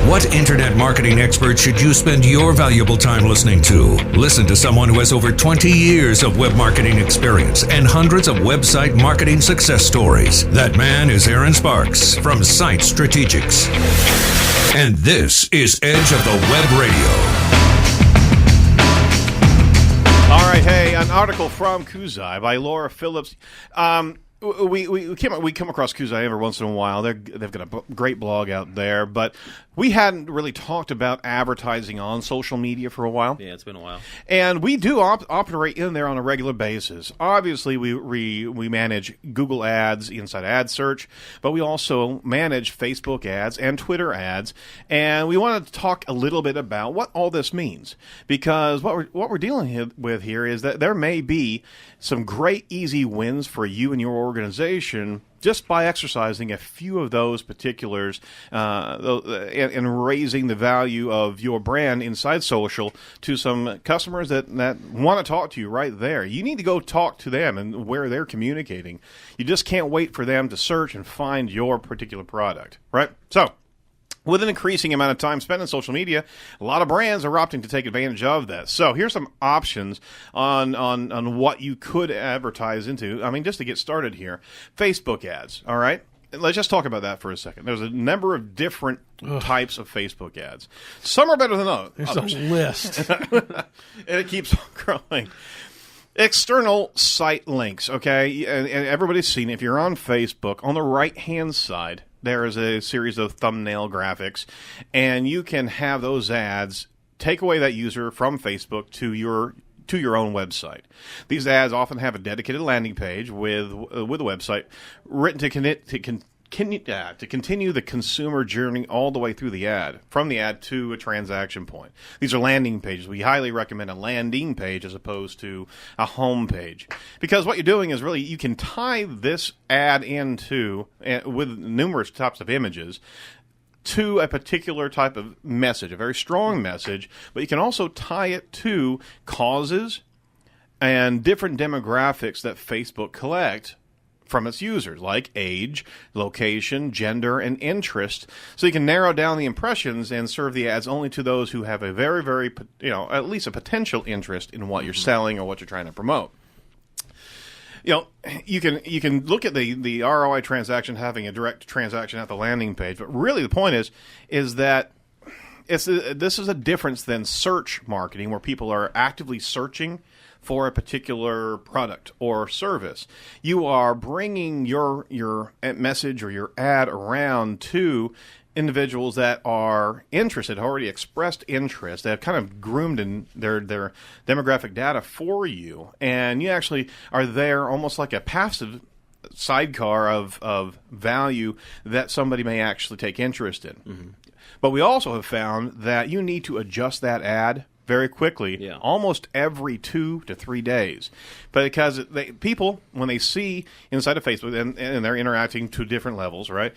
What internet marketing expert should you spend your valuable time listening to? Listen to someone who has over 20 years of web marketing experience and hundreds of website marketing success stories. That man is Aaron Sparks from Site Strategics. And this is Edge of the Web Radio. All right, hey, an article from Kuzai by Laura Phillips. We come across Kuzai every once in a while. They've got a great blog out there, but we hadn't really talked about advertising on social media for a while. Yeah, it's been a while. And we do operate in there on a regular basis. Obviously, we manage Google ads inside ad search, but we also manage Facebook ads and Twitter ads. And we wanted to talk a little bit about what all this means, because what we're dealing with here is that there may be some great easy wins for you and your organization just by exercising a few of those particulars and raising the value of your brand inside social to some customers that want to talk to you right there. You need to go talk to them and where they're communicating. You just can't wait for them to search and find your particular product, right? So, with an increasing amount of time spent on social media, a lot of brands are opting to take advantage of this. So here's some options on what you could advertise into. I mean, just to get started here, Facebook ads, all right? Let's just talk about that for a second. There's a number of different types of Facebook ads. Some are better than others. There's a list. And it keeps on growing. External site links, okay? And everybody's seen it. If you're on Facebook, on the right-hand side, there is a series of thumbnail graphics, and you can have those ads take away that user from Facebook to your own website. These ads often have a dedicated landing page with a website written to continue the consumer journey all the way through the ad, from the ad to a transaction point. These are landing pages. We highly recommend a landing page as opposed to a home page, because what you're doing is really you can tie this ad into, with numerous types of images, to a particular type of message, a very strong message, but you can also tie it to causes and different demographics that Facebook collect from its users, like age, location, gender, and interest. So you can narrow down the impressions and serve the ads only to those who have a very, very, at least a potential interest in what you're selling or what you're trying to promote. You can look at the ROI transaction having a direct transaction at the landing page, but really the point is that this is a difference than search marketing, where people are actively searching for a particular product or service. You are bringing your message or your ad around to individuals that are interested, already expressed interest, that have kind of groomed in their demographic data for you, and you actually are there almost like a passive sidecar of value that somebody may actually take interest in. Mm-hmm. But we also have found that you need to adjust that ad very quickly, almost every 2 to 3 days. But because people, when they see inside of Facebook, and they're interacting to different levels, right,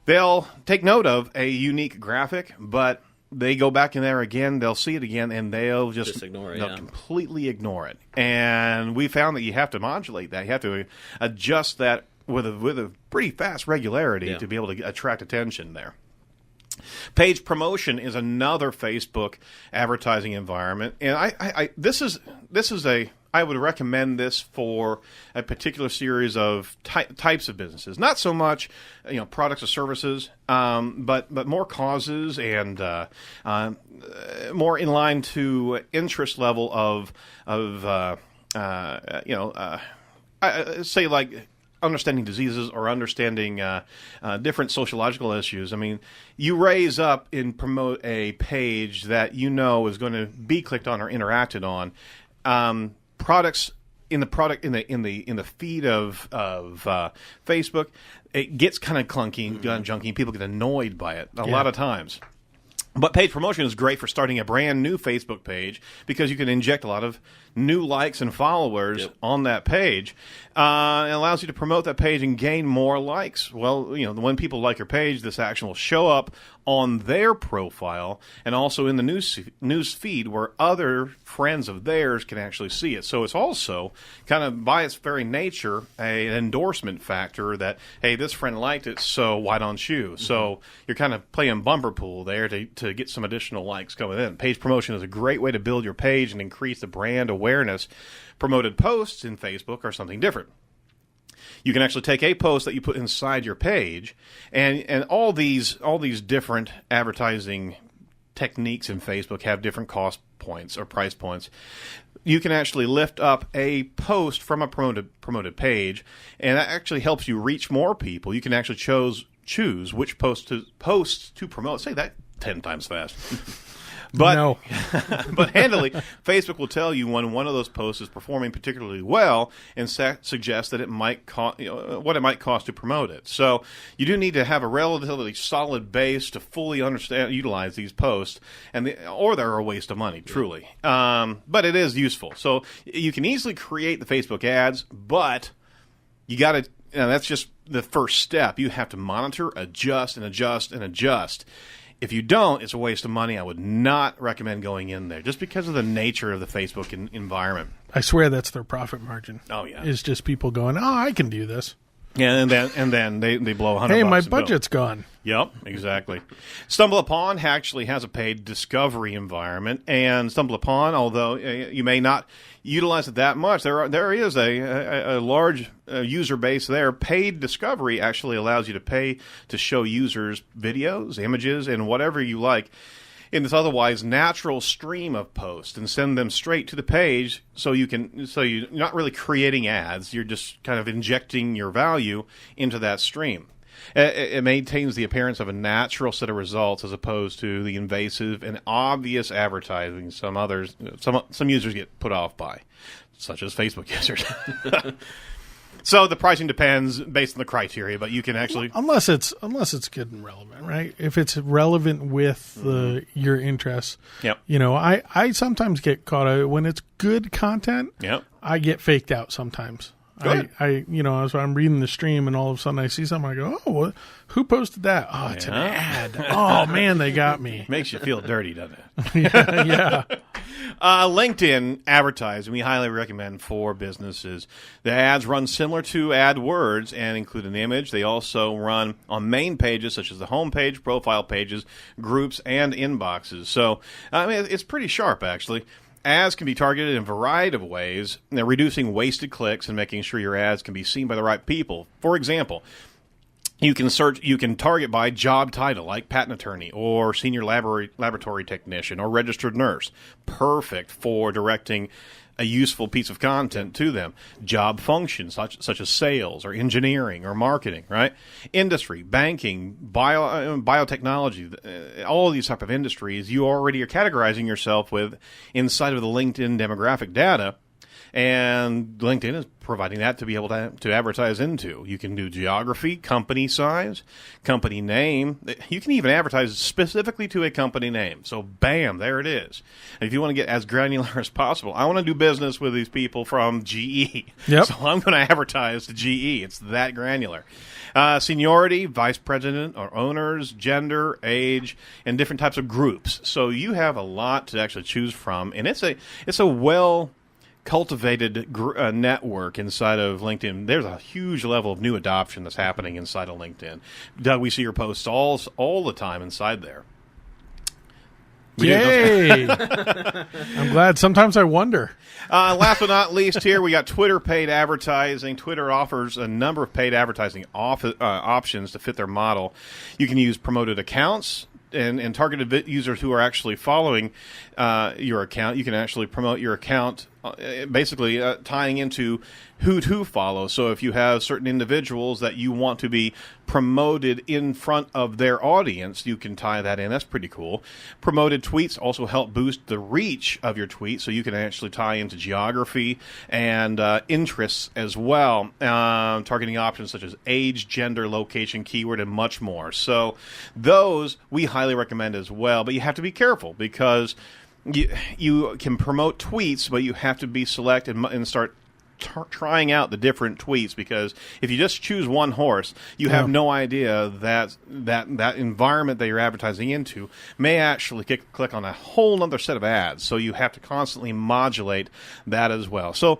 they'll take note of a unique graphic, but they go back in there again, they'll see it again, and they'll just ignore it. They'll completely ignore it. And we found that you have to modulate that. You have to adjust that with a pretty fast regularity to be able to attract attention there. Page promotion is another Facebook advertising environment, and I would recommend this for a particular series of types of businesses. Not so much, products or services, but more causes and more in line to interest level of say like understanding diseases or understanding different sociological issues. I mean, you raise up and promote a page that is going to be clicked on or interacted on. Products in the feed of Facebook, it gets kind of clunky, junky. People get annoyed by it a lot of times. But page promotion is great for starting a brand new Facebook page, because you can inject a lot of new likes and followers on that page. It allows you to promote that page and gain more likes. Well, when people like your page, this action will show up on their profile and also in the news feed where other friends of theirs can actually see it. So it's also kind of by its very nature an endorsement factor that, hey, this friend liked it, so why don't you? Mm-hmm. So you're kind of playing bumper pool there to get some additional likes coming in. Page promotion is a great way to build your page and increase the brand awareness. Promoted posts in Facebook are something different. You can actually take a post that you put inside your page, and all these different advertising techniques in Facebook have different cost points or price points. You can actually lift up a post from a promoted page, and that actually helps you reach more people. You can actually choose which posts to promote. Say that 10 times fast. But, no. But handily, Facebook will tell you when one of those posts is performing particularly well and suggest that it might what it might cost to promote it. So you do need to have a relatively solid base to fully utilize these posts, or they're a waste of money, truly. But it is useful. So you can easily create the Facebook ads, but you got to. That's just the first step. You have to monitor, adjust, and adjust, and adjust. If you don't, it's a waste of money. I would not recommend going in there just because of the nature of the Facebook environment. I swear that's their profit margin. Oh, yeah. It's just people going, I can do this. Yeah, and then they blow $100. Hey, my budget's gone. Yep, exactly. StumbleUpon actually has a paid discovery environment, and StumbleUpon, although you may not utilize it that much, there is a large user base there. Paid discovery actually allows you to pay to show users videos, images, and whatever you like in this otherwise natural stream of posts and send them straight to the page so you're not really creating ads, you're just kind of injecting your value into that stream. It maintains the appearance of a natural set of results as opposed to the invasive and obvious advertising some users get put off by, such as Facebook users. So the pricing depends based on the criteria, but you can actually unless it's good and relevant, right? If it's relevant with your interests, yep. I sometimes get caught out when it's good content. Yep. I get faked out sometimes. As I'm reading the stream and all of a sudden I see something, I go, oh, who posted that? Oh, it's an ad. Oh man, they got me. Makes you feel dirty, doesn't it? Yeah. LinkedIn advertising, we highly recommend for businesses. The ads run similar to AdWords and include an image. They also run on main pages such as the home page, profile pages, groups, and inboxes. So, it's pretty sharp, actually. Ads can be targeted in a variety of ways, reducing wasted clicks and making sure your ads can be seen by the right people. For example, you can target by job title, like patent attorney or senior laboratory technician or registered nurse. Perfect for directing a useful piece of content to them. Job functions such as sales or engineering or marketing, right? Industry, banking, biotechnology, all of these type of industries you already are categorizing yourself with inside of the LinkedIn demographic data. And LinkedIn is providing that to be able to advertise into. You can do geography, company size, company name. You can even advertise specifically to a company name. So, bam, there it is. And if you want to get as granular as possible, I want to do business with these people from GE. Yep. So I'm going to advertise to GE. It's that granular. Seniority, vice president or owners, gender, age, and different types of groups. So you have a lot to actually choose from. And it's a well-cultivated network inside of LinkedIn. There's a huge level of new adoption that's happening inside of LinkedIn. Doug, we see your posts all the time inside there. Yay! I'm glad. Sometimes I wonder. Last but not least here, we got Twitter paid advertising. Twitter offers a number of paid advertising options to fit their model. You can use promoted accounts and targeted users who are actually following your account. You can actually promote your account, basically tying into who to follow. So if you have certain individuals that you want to be promoted in front of their audience, you can tie that in. That's pretty cool. Promoted tweets also help boost the reach of your tweet, so you can actually tie into geography and interests as well. Targeting options such as age, gender, location, keyword, and much more. So those we highly recommend as well, but you have to be careful because you can promote tweets, but you have to be select and start trying out the different tweets, because if you just choose one horse, you have no idea that environment that you're advertising into may actually click on a whole other set of ads. So you have to constantly modulate that as well. So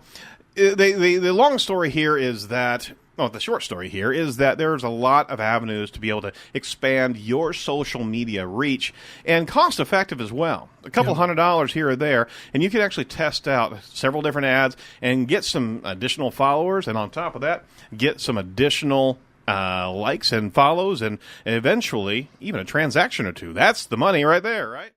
the long story here is that, the short story here is that there's a lot of avenues to be able to expand your social media reach, and cost effective as well. A couple $100 here or there, and you can actually test out several different ads and get some additional followers, and on top of that, get some additional likes and follows, and eventually even a transaction or two. That's the money right there, right?